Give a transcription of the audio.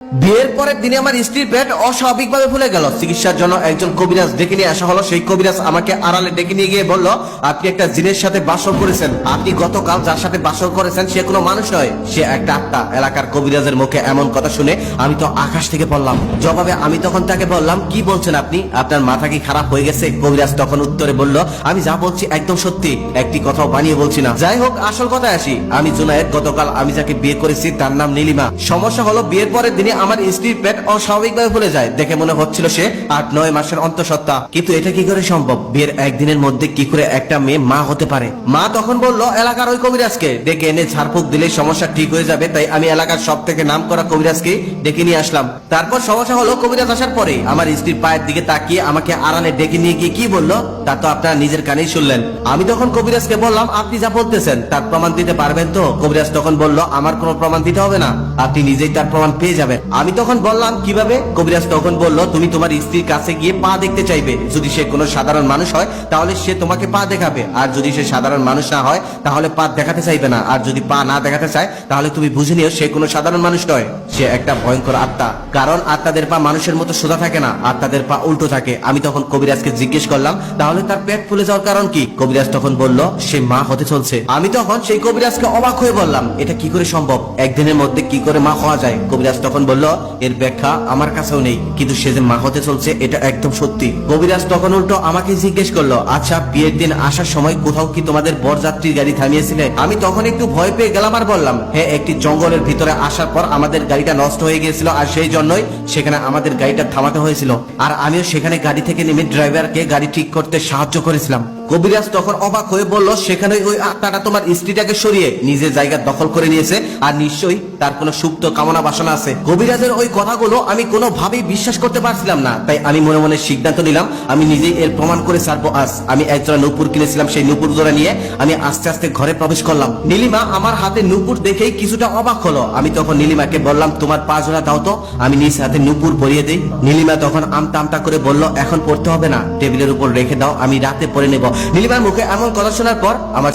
বিয়ের পরের দিনে আমার স্ত্রীর পেট অস্বাভাবিকভাবে ফুলে গেল। চিকিৎসার জন্য একজন কবিরাজ ডেকে নিয়ে আসা হলো। সেই কবিরাজ আমাকে আড়ালে ডেকে নিয়ে গিয়ে বলল, আপনি একটা জিনের সাথে বাসর করেছেন। আপনি গতকাল যার সাথে বাসর করেছেন সে কোনো মানুষ নয়, সে একটা আত্মা। এলাকার কবিরাজের মুখে এমন কথা শুনে আমি তো আকাশ থেকে পড়লাম। জবাবে আমি তখন তাকে বললাম, কি বলছেন আপনি? আপনার মাথা কি খারাপ হয়ে গেছে? কবিরাজ তখন উত্তরে বলল, আমি যা বলছি একদম সত্যি, একটি কথাও বানিয়ে বলছি না। যাই হোক, আসল কথায় আসি। আমি জুনায়েদ। গতকাল আমি যাকে বিয়ে করেছি তার নাম নীলিমা। সমস্যা হলো, বিয়ের পরের দিনে আমার স্ত্রীর পেট অস্বাভাবিকভাবে ফুলে যায়। দেখে মনে হচ্ছিল সে 8-9 মাসের অন্তঃসত্ত্বা। কিন্তু এটা কি করে সম্ভব? বিয়ের একদিনের মধ্যে কি করে একটা মেয়ে মা হতে পারে? মা তখন বলল, এলাকার ওই কবিরাজকে ডেকে এনে ঝাড়ফুঁক দিলে সমস্যা ঠিক হয়ে যাবে। তাই আমি এলাকার সব থেকে নাম করা কবিরাজকে ডেকে নিয়ে আসলাম। তারপর সমস্যা হলো, কবিরাজ আসার পরে আমার স্ত্রীর পায়ের দিকে তাকিয়ে আমাকে আড়ালে ডেকে নিয়ে গিয়ে কি বললো তা তো আপনারা নিজের কানেই শুনলেন। আমি তখন কবিরাজকে বললাম, আপনি যা বলতেছেন তার প্রমাণ দিতে পারবেন তো? কবিরাজ তখন বলল, আমার কোনো প্রমাণ দিতে হবে না, আপনি নিজেই তার প্রমাণ পেয়ে যাবেন। আমি তখন বললাম, কিভাবে? কবিরাজ তখন বলল, তুমি তোমার স্ত্রীর কাছে গিয়ে পা দেখতে চাইবে। যদি সে কোনো সাধারণ মানুষ হয় তাহলে সে তোমাকে পা দেখাবে, আর যদি সে সাধারণ মানুষ না হয় তাহলে পা দেখাতে চাইবে না। আর যদি পা না দেখাতে চায় তাহলে তুমি বুঝে নিও সে কোনো সাধারণ মানুষ নয়, সে একটা ভয়ঙ্কর আত্মা। কারণ আত্মাদের পা মানুষের মতো সোজা থাকে না, আত্মাদের পা উল্টো থাকে। আমি তখন কবিরাজকে জিজ্ঞেস করলাম, তাহলে তার পেট ফুলে যাওয়ার কারণ কি? কবিরাজ তখন বলল, সে মা হতে চলছে। আমি তখন সেই কবিরাজকে অবাক হয়ে বললাম, এটা কি করে সম্ভব? একদিনের মধ্যে কি করে মা হওয়া যায়? কবিরাজ তখন বলল, এর ব্যাখ্যা আমার কাছেও নেই, কিন্তু সে যে মা হতে চলছে এটা একদম সত্যি। কবিরাজ তখন উল্টো আমাকে জিজ্ঞেস করলো, আচ্ছা বিয়ের দিন আসার সময় কোথাও কি তোমাদের বরযাত্রীর গাড়ি থামিয়েছিলে? আমি তখন একটু ভয় পেয়ে গেলাম আর বললাম, হ্যাঁ, একটি জঙ্গলের ভিতরে আসার পর আমাদের গাড়িটা নষ্ট হয়ে গিয়েছিল, আর সেই জন্যই সেখানে আমাদের গাড়িটা থামাতে হয়েছিল। আর আমিও সেখানে গাড়ি থেকে নেমে ড্রাইভারকে গাড়ি ঠিক করতে সাহায্য করেছিলাম। কবিরাজ তখন অবাক হয়ে বলল, সেখানে ওই আত্মাটা তোমার স্ত্রীটাকে সরিয়ে নিজের জায়গা দখল করে নিয়েছে, আর নিশ্চয়ই তার কোনো সুপ্ত কামনা বাসনা আছে। কবিরাজের ওই কথাগুলো আমি কোনোভাবেই বিশ্বাস করতে পারছিলাম না। তাই আমি মনে মনে সিদ্ধান্ত নিলাম, আমি নিজেই এর প্রমাণ করে ছাড়বো আজ। আমি একজোড়া নূপুর কিনেছিলাম, সেই নূপুর জোড়া নিয়ে আমি আস্তে আস্তে ঘরে প্রবেশ করলাম। নীলিমা আমার হাতে নূপুর দেখেই কিছুটা অবাক হলো। আমি তখন নীলিমাকে বললাম, তোমার পা জোড়া দাও তো, আমি নিজ হাতে নূপুর পরিয়ে দিই। নীলিমা তখন আমতা আমতা করে বলল, এখন পড়তে হবে না, টেবিলের উপর রেখে দাও, আমি রাতে পরে নেব। নীলিমার মুখে এমন কথা শোনার পর আমার